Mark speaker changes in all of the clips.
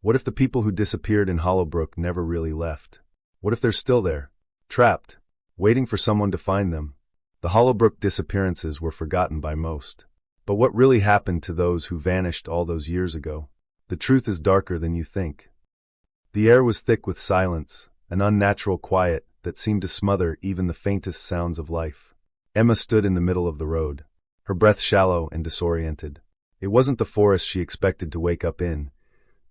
Speaker 1: What if the people who disappeared in Hollowbrook never really left? What if they're still there, trapped, waiting for someone to find them? The Hollowbrook disappearances were forgotten by most. But what really happened to those who vanished all those years ago? The truth is darker than you think. The air was thick with silence, an unnatural quiet that seemed to smother even the faintest sounds of life. Emma stood in the middle of the road, her breath shallow and disoriented. It wasn't the forest she expected to wake up in,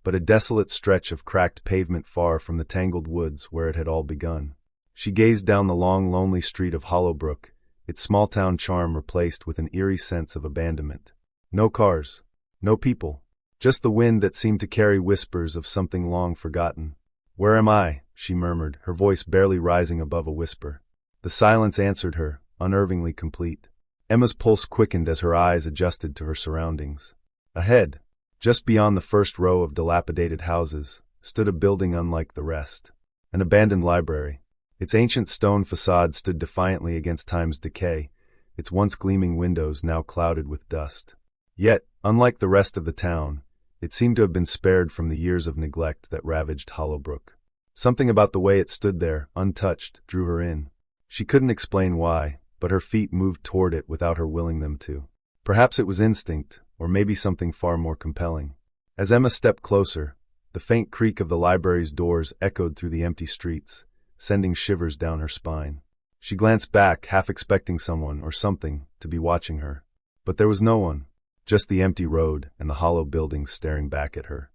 Speaker 1: but a desolate stretch of cracked pavement far from the tangled woods where it had all begun. She gazed down the long, lonely street of Hollowbrook, its small-town charm replaced with an eerie sense of abandonment. No cars, no people, just the wind that seemed to carry whispers of something long forgotten. "Where am I?" she murmured, her voice barely rising above a whisper. The silence answered her, unnervingly complete. Emma's pulse quickened as her eyes adjusted to her surroundings. Ahead, just beyond the first row of dilapidated houses, stood a building unlike the rest. An abandoned library. Its ancient stone facade stood defiantly against time's decay, its once gleaming windows now clouded with dust. Yet, unlike the rest of the town, it seemed to have been spared from the years of neglect that ravaged Hollowbrook. Something about the way it stood there, untouched, drew her in. She couldn't explain why, but her feet moved toward it without her willing them to. Perhaps it was instinct, or maybe something far more compelling. As Emma stepped closer, the faint creak of the library's doors echoed through the empty streets, sending shivers down her spine. She glanced back, half expecting someone or something to be watching her. But there was no one, just the empty road and the hollow buildings staring back at her.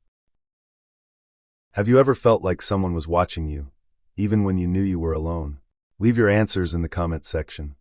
Speaker 1: Have you ever felt like someone was watching you, even when you knew you were alone? Leave your answers in the comment section.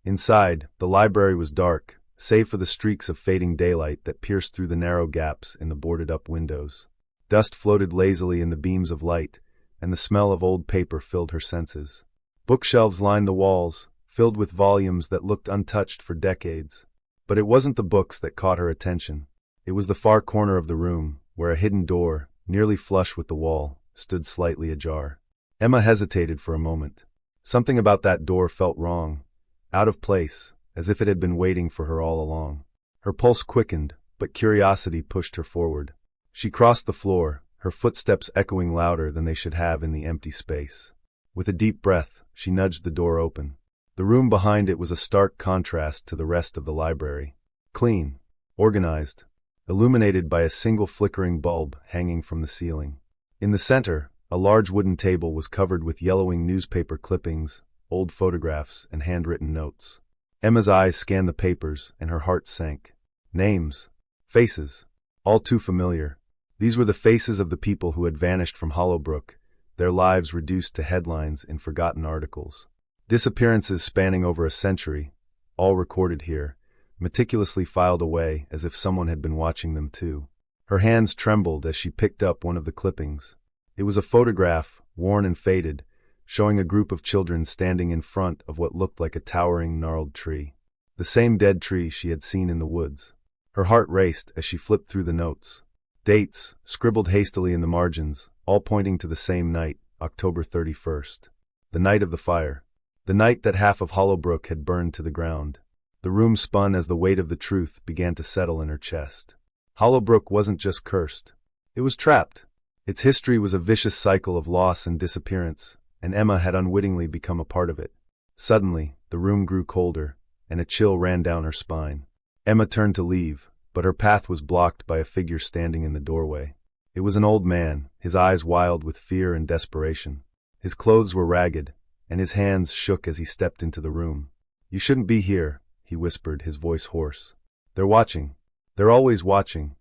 Speaker 1: Inside, the library was dark, save for the streaks of fading daylight that pierced through the narrow gaps in the boarded-up windows. Dust floated lazily in the beams of light, and the smell of old paper filled her senses. Bookshelves lined the walls, filled with volumes that looked untouched for decades. But it wasn't the books that caught her attention. It was the far corner of the room, where a hidden door, nearly flush with the wall, stood slightly ajar. Emma hesitated for a moment. Something about that door felt wrong, out of place, as if it had been waiting for her all along. Her pulse quickened, but curiosity pushed her forward. She crossed the floor, her footsteps echoing louder than they should have in the empty space. With a deep breath, she nudged the door open. The room behind it was a stark contrast to the rest of the library. Clean, organized, illuminated by a single flickering bulb hanging from the ceiling. In the center, a large wooden table was covered with yellowing newspaper clippings, old photographs, and handwritten notes. Emma's eyes scanned the papers, and her heart sank. Names, faces, all too familiar. These were the faces of the people who had vanished from Hollowbrook, their lives reduced to headlines in forgotten articles. Disappearances spanning over a century, all recorded here, meticulously filed away as if someone had been watching them too. Her hands trembled as she picked up one of the clippings. It was a photograph, worn and faded, showing a group of children standing in front of what looked like a towering, gnarled tree. The same dead tree she had seen in the woods. Her heart raced as she flipped through the notes. Dates, scribbled hastily in the margins, all pointing to the same night, October 31st. The night of the fire. The night that half of Hollowbrook had burned to the ground. The room spun as the weight of the truth began to settle in her chest. Hollowbrook wasn't just cursed. It was trapped. Its history was a vicious cycle of loss and disappearance, and Emma had unwittingly become a part of it. Suddenly, the room grew colder, and a chill ran down her spine. Emma turned to leave, but her path was blocked by a figure standing in the doorway. It was an old man, his eyes wild with fear and desperation. His clothes were ragged, and his hands shook as he stepped into the room. "You shouldn't be here," he whispered, his voice hoarse. "They're watching. They're always watching."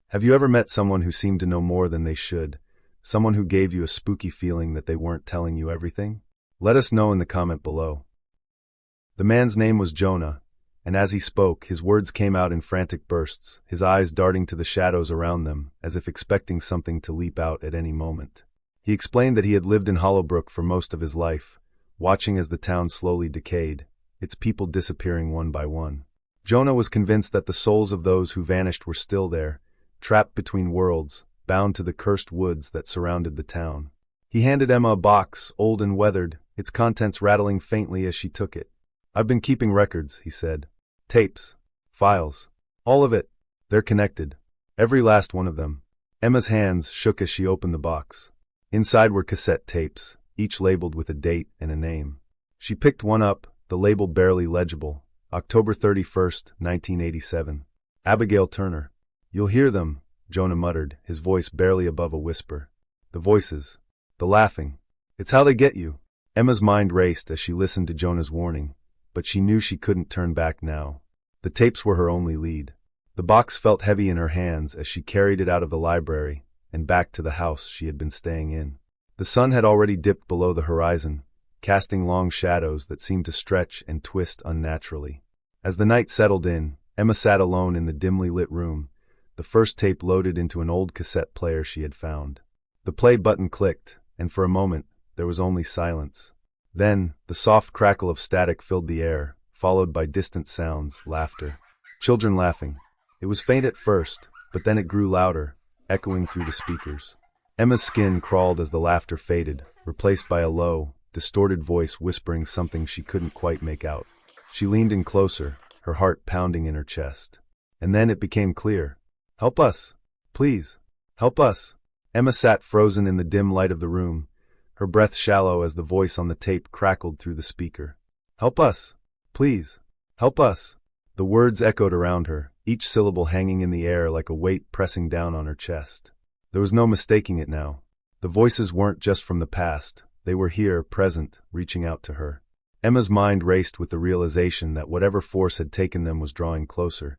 Speaker 1: Have you ever met someone who seemed to know more than they should? Someone who gave you a spooky feeling that they weren't telling you everything? Let us know in the comment below. The man's name was Jonah, and as he spoke, his words came out in frantic bursts, his eyes darting to the shadows around them, as if expecting something to leap out at any moment. He explained that he had lived in Hollowbrook for most of his life, watching as the town slowly decayed, its people disappearing one by one. Jonah was convinced that the souls of those who vanished were still there, trapped between worlds, bound to the cursed woods that surrounded the town. He handed Emma a box, old and weathered, its contents rattling faintly as she took it. "I've been keeping records," he said. "Tapes, files, all of it. They're connected. Every last one of them. Emma's hands shook as she opened the box. Inside were cassette tapes, each labeled with a date and a name. She picked one up, the label barely legible. October 31st, 1987. Abigail Turner. "You'll hear them," Jonah muttered, his voice barely above a whisper. The voices. The laughing. "It's how they get you." Emma's mind raced as she listened to Jonah's warning, but she knew she couldn't turn back now. The tapes were her only lead. The box felt heavy in her hands as she carried it out of the library and back to the house she had been staying in. The sun had already dipped below the horizon, casting long shadows that seemed to stretch and twist unnaturally. As the night settled in, Emma sat alone in the dimly lit room, the first tape loaded into an old cassette player she had found. The play button clicked, and for a moment, there was only silence. Then, the soft crackle of static filled the air, followed by distant sounds, laughter. Children laughing. It was faint at first, but then it grew louder, echoing through the speakers. Emma's skin crawled as the laughter faded, replaced by a low, distorted voice whispering something she couldn't quite make out. She leaned in closer, her heart pounding in her chest. And then it became clear. "Help us! Please! Help us!" Emma sat frozen in the dim light of the room, her breath shallow as the voice on the tape crackled through the speaker. "Help us! Please! Help us!" The words echoed around her, each syllable hanging in the air like a weight pressing down on her chest. There was no mistaking it now. The voices weren't just from the past, they were here, present, reaching out to her. Emma's mind raced with the realization that whatever force had taken them was drawing closer,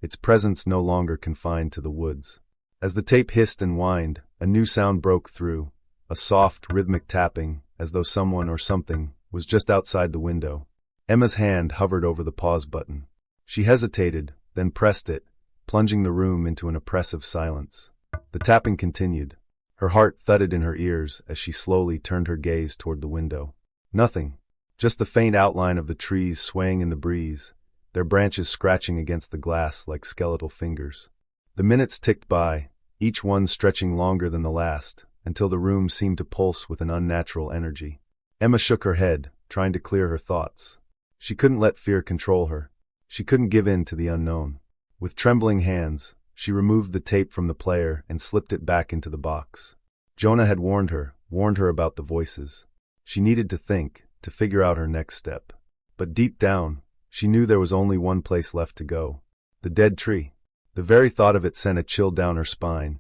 Speaker 1: its presence no longer confined to the woods. As the tape hissed and whined, a new sound broke through, a soft, rhythmic tapping, as though someone or something was just outside the window. Emma's hand hovered over the pause button. She hesitated, then pressed it, plunging the room into an oppressive silence. The tapping continued. Her heart thudded in her ears as she slowly turned her gaze toward the window. Nothing. Just the faint outline of the trees swaying in the breeze, their branches scratching against the glass like skeletal fingers. The minutes ticked by, each one stretching longer than the last, until the room seemed to pulse with an unnatural energy. Emma shook her head, trying to clear her thoughts. She couldn't let fear control her. She couldn't give in to the unknown. With trembling hands, she removed the tape from the player and slipped it back into the box. Jonah had warned her about the voices. She needed to think, to figure out her next step. But deep down, she knew there was only one place left to go. The dead tree. The very thought of it sent a chill down her spine,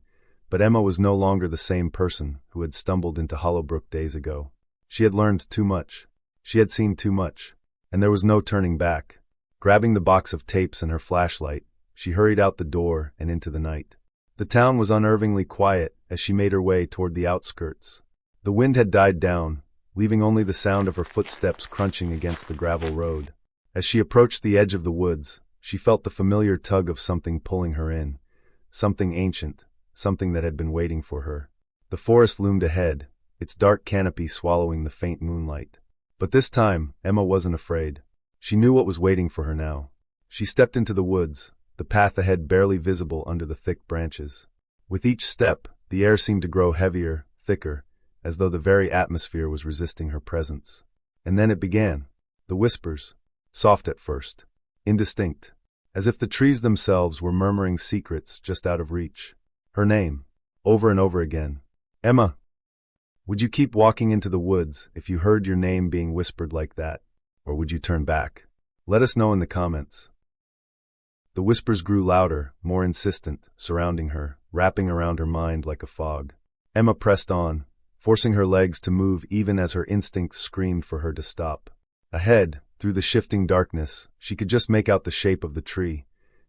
Speaker 1: but Emma was no longer the same person who had stumbled into Hollowbrook days ago. She had learned too much. She had seen too much. And there was no turning back. Grabbing the box of tapes and her flashlight, she hurried out the door and into the night. The town was unnervingly quiet as she made her way toward the outskirts. The wind had died down, leaving only the sound of her footsteps crunching against the gravel road. As she approached the edge of the woods, she felt the familiar tug of something pulling her in. Something ancient, something that had been waiting for her. The forest loomed ahead, its dark canopy swallowing the faint moonlight. But this time, Emma wasn't afraid. She knew what was waiting for her now. She stepped into the woods, the path ahead barely visible under the thick branches. With each step, the air seemed to grow heavier, thicker, as though the very atmosphere was resisting her presence. And then it began. The whispers. Soft at first. Indistinct. As if the trees themselves were murmuring secrets just out of reach. Her name. Over and over again. "Emma! Would you keep walking into the woods if you heard your name being whispered like that? Or would you turn back? Let us know in the comments." The whispers grew louder, more insistent, surrounding her, wrapping around her mind like a fog. Emma pressed on, forcing her legs to move even as her instincts screamed for her to stop. Ahead, through the shifting darkness, she could just make out the shape of the tree,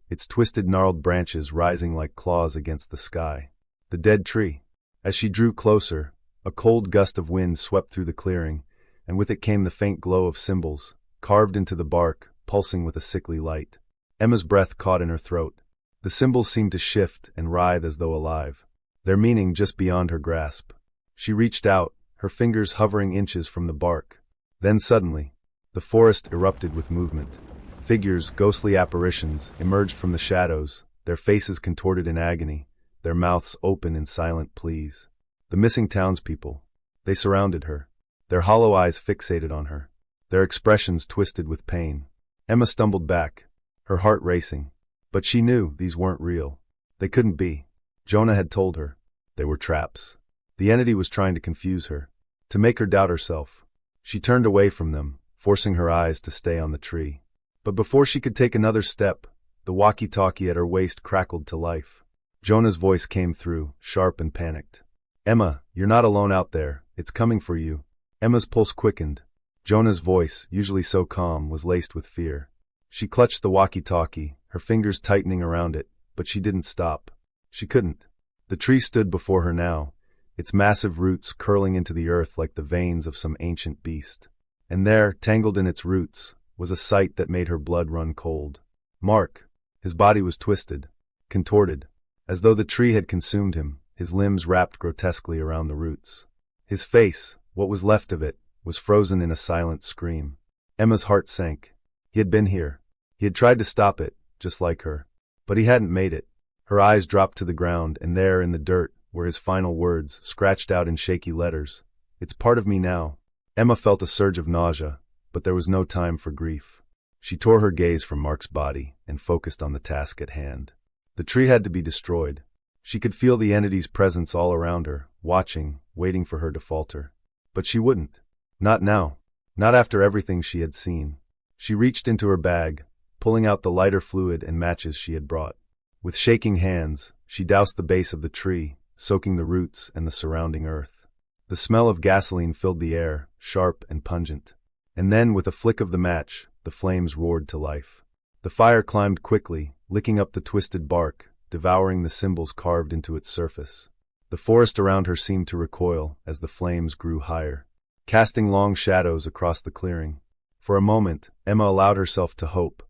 Speaker 1: its twisted gnarled branches rising like claws against the sky. The dead tree. As she drew closer, a cold gust of wind swept through the clearing, and with it came the faint glow of symbols, carved into the bark, pulsing with a sickly light. Emma's breath caught in her throat. The symbols seemed to shift and writhe as though alive, their meaning just beyond her grasp. She reached out, her fingers hovering inches from the bark. Then suddenly, the forest erupted with movement. Figures, ghostly apparitions, emerged from the shadows, their faces contorted in agony, their mouths open in silent pleas. The missing townspeople. They surrounded her, their hollow eyes fixated on her, their expressions twisted with pain. Emma stumbled back, her heart racing. But she knew these weren't real. They couldn't be. Jonah had told her. They were traps. The entity was trying to confuse her, to make her doubt herself. She turned away from them, forcing her eyes to stay on the tree. But before she could take another step, the walkie-talkie at her waist crackled to life. Jonah's voice came through, sharp and panicked. "Emma, you're not alone out there. It's coming for you." Emma's pulse quickened. Jonah's voice, usually so calm, was laced with fear. She clutched the walkie-talkie, her fingers tightening around it, but she didn't stop. She couldn't. The tree stood before her now, its massive roots curling into the earth like the veins of some ancient beast. And there, tangled in its roots, was a sight that made her blood run cold. Mark. His body was twisted, contorted, as though the tree had consumed him, his limbs wrapped grotesquely around the roots. His face, what was left of it, was frozen in a silent scream. Emma's heart sank. He had been here. He had tried to stop it, just like her. But he hadn't made it. Her eyes dropped to the ground, and there in the dirt were his final words, scratched out in shaky letters. "It's part of me now." Emma felt a surge of nausea, but there was no time for grief. She tore her gaze from Mark's body and focused on the task at hand. The tree had to be destroyed. She could feel the entity's presence all around her, watching, waiting for her to falter. But she wouldn't. Not now. Not after everything she had seen. She reached into her bag, pulling out the lighter fluid and matches she had brought. With shaking hands, she doused the base of the tree, soaking the roots and the surrounding earth. The smell of gasoline filled the air, sharp and pungent. And then, with a flick of the match, the flames roared to life. The fire climbed quickly, licking up the twisted bark, devouring the symbols carved into its surface. The forest around her seemed to recoil as the flames grew higher, casting long shadows across the clearing. For a moment, Emma allowed herself to hope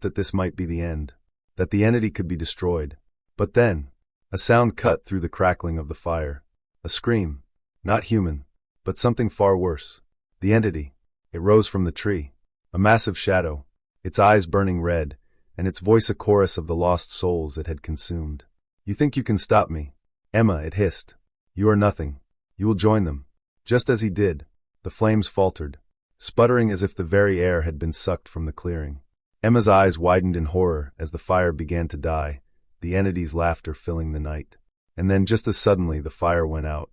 Speaker 1: that this might be the end, that the entity could be destroyed. But then, a sound cut through the crackling of the fire. A scream. Not human, but something far worse. The entity. It rose from the tree. A massive shadow, its eyes burning red, and its voice a chorus of the lost souls it had consumed. "You think you can stop me?" "Emma," it hissed. "You are nothing. You will join them." Just as he did, the flames faltered, sputtering as if the very air had been sucked from the clearing. Emma's eyes widened in horror as the fire began to die, the entity's laughter filling the night. And then just as suddenly the fire went out.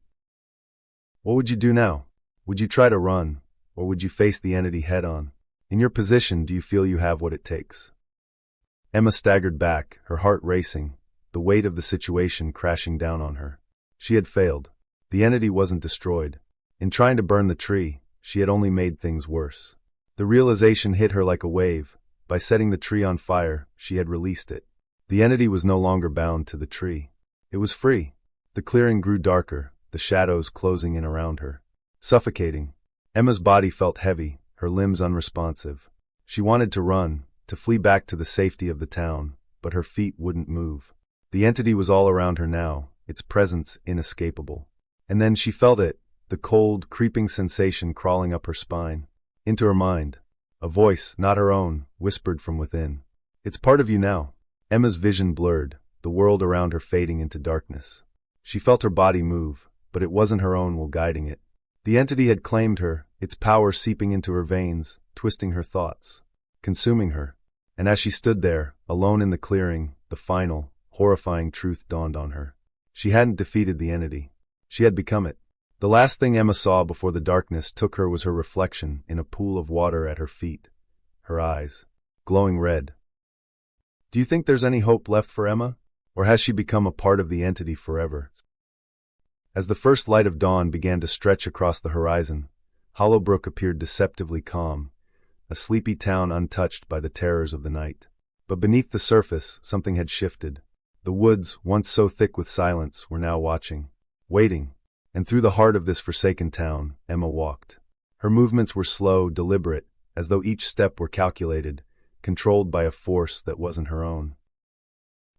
Speaker 1: What would you do now? Would you try to run, or would you face the entity head-on? In your position, do you feel you have what it takes? Emma staggered back, her heart racing, the weight of the situation crashing down on her. She had failed. The entity wasn't destroyed. In trying to burn the tree, she had only made things worse. The realization hit her like a wave. By setting the tree on fire, she had released it. The entity was no longer bound to the tree. It was free. The clearing grew darker, the shadows closing in around her. Suffocating. Emma's body felt heavy, her limbs unresponsive. She wanted to run, to flee back to the safety of the town, but her feet wouldn't move. The entity was all around her now, its presence inescapable. And then she felt it, the cold, creeping sensation crawling up her spine, into her mind. A voice, not her own, whispered from within. "It's part of you now." Emma's vision blurred, the world around her fading into darkness. She felt her body move, but it wasn't her own will guiding it. The entity had claimed her, its power seeping into her veins, twisting her thoughts, consuming her. And as she stood there, alone in the clearing, the final, horrifying truth dawned on her. She hadn't defeated the entity. She had become it. The last thing Emma saw before the darkness took her was her reflection in a pool of water at her feet, her eyes glowing red. Do you think there's any hope left for Emma? Or has she become a part of the entity forever? As the first light of dawn began to stretch across the horizon, Hollowbrook appeared deceptively calm, a sleepy town untouched by the terrors of the night. But beneath the surface, something had shifted. The woods, once so thick with silence, were now watching, waiting. And through the heart of this forsaken town, Emma walked. Her movements were slow, deliberate, as though each step were calculated, controlled by a force that wasn't her own.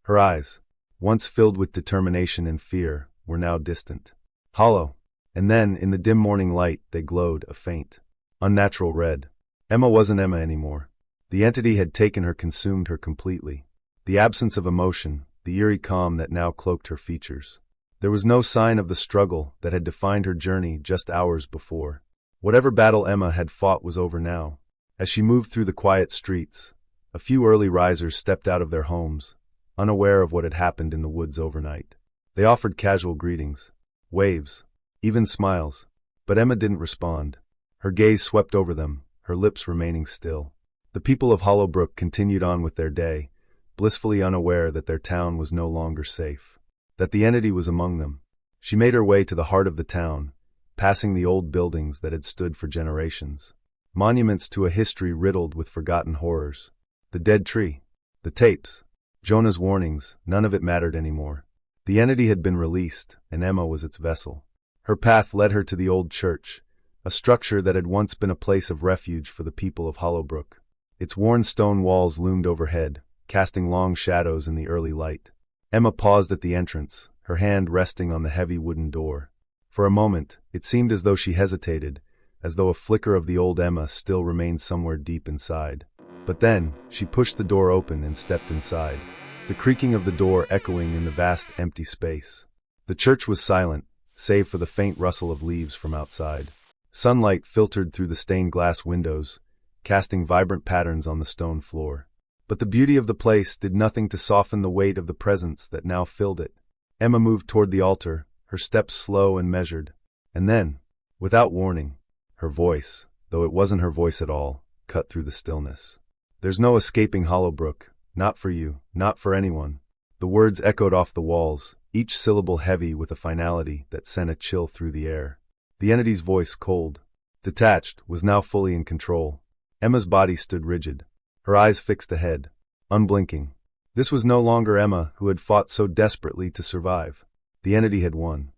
Speaker 1: Her eyes, once filled with determination and fear, were now distant, hollow, and then, in the dim morning light, they glowed a faint, unnatural red. Emma wasn't Emma anymore. The entity had taken her, consumed her completely. The absence of emotion, the eerie calm that now cloaked her features. There was no sign of the struggle that had defined her journey just hours before. Whatever battle Emma had fought was over now. As she moved through the quiet streets, a few early risers stepped out of their homes, unaware of what had happened in the woods overnight. They offered casual greetings, waves, even smiles, but Emma didn't respond. Her gaze swept over them, her lips remaining still. The people of Hollowbrook continued on with their day, blissfully unaware that their town was no longer safe, that the entity was among them. She made her way to the heart of the town, passing the old buildings that had stood for generations. Monuments to a history riddled with forgotten horrors. The dead tree, the tapes, Jonah's warnings, none of it mattered anymore. The entity had been released, and Emma was its vessel. Her path led her to the old church, a structure that had once been a place of refuge for the people of Hollowbrook. Its worn stone walls loomed overhead, casting long shadows in the early light. Emma paused at the entrance, her hand resting on the heavy wooden door. For a moment, it seemed as though she hesitated, as though a flicker of the old Emma still remained somewhere deep inside. But then, she pushed the door open and stepped inside, the creaking of the door echoing in the vast empty space. The church was silent, save for the faint rustle of leaves from outside. Sunlight filtered through the stained glass windows, casting vibrant patterns on the stone floor. But the beauty of the place did nothing to soften the weight of the presence that now filled it. Emma moved toward the altar, her steps slow and measured. And then, without warning, her voice, though it wasn't her voice at all, cut through the stillness. "There's no escaping Hollowbrook, not for you, not for anyone." The words echoed off the walls, each syllable heavy with a finality that sent a chill through the air. The entity's voice, cold, detached, was now fully in control. Emma's body stood rigid, her eyes fixed ahead, unblinking. This was no longer Emma, who had fought so desperately to survive. The entity had won.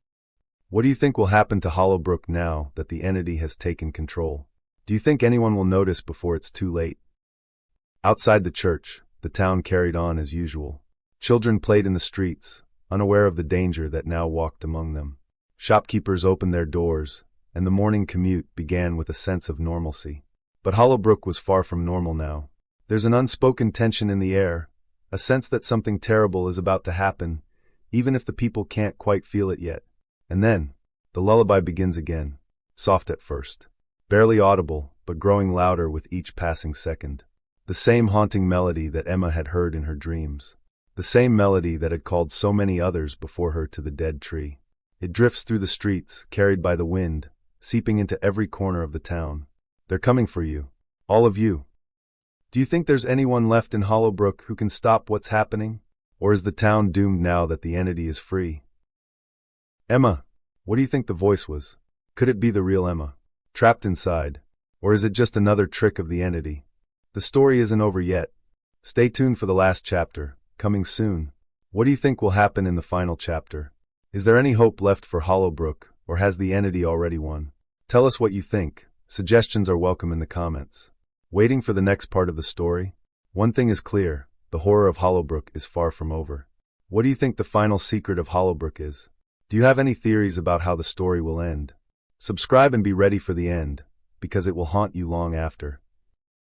Speaker 1: What do you think will happen to Hollowbrook now that the entity has taken control? Do you think anyone will notice before it's too late? Outside the church, the town carried on as usual. Children played in the streets, unaware of the danger that now walked among them. Shopkeepers opened their doors, and the morning commute began with a sense of normalcy. But Hollowbrook was far from normal now. There's an unspoken tension in the air, a sense that something terrible is about to happen, even if the people can't quite feel it yet. And then, the lullaby begins again, soft at first, barely audible, but growing louder with each passing second. The same haunting melody that Emma had heard in her dreams. The same melody that had called so many others before her to the dead tree. It drifts through the streets, carried by the wind, seeping into every corner of the town. They're coming for you. All of you. Do you think there's anyone left in Hollowbrook who can stop what's happening? Or is the town doomed now that the entity is free? Emma, what do you think the voice was? Could it be the real Emma, trapped inside? Or is it just another trick of the entity? The story isn't over yet. Stay tuned for the last chapter, coming soon. What do you think will happen in the final chapter? Is there any hope left for Hollowbrook, or has the entity already won? Tell us what you think. Suggestions are welcome in the comments. Waiting for the next part of the story? One thing is clear, the horror of Hollowbrook is far from over. What do you think the final secret of Hollowbrook is? Do you have any theories about how the story will end? Subscribe and be ready for the end, because it will haunt you long after.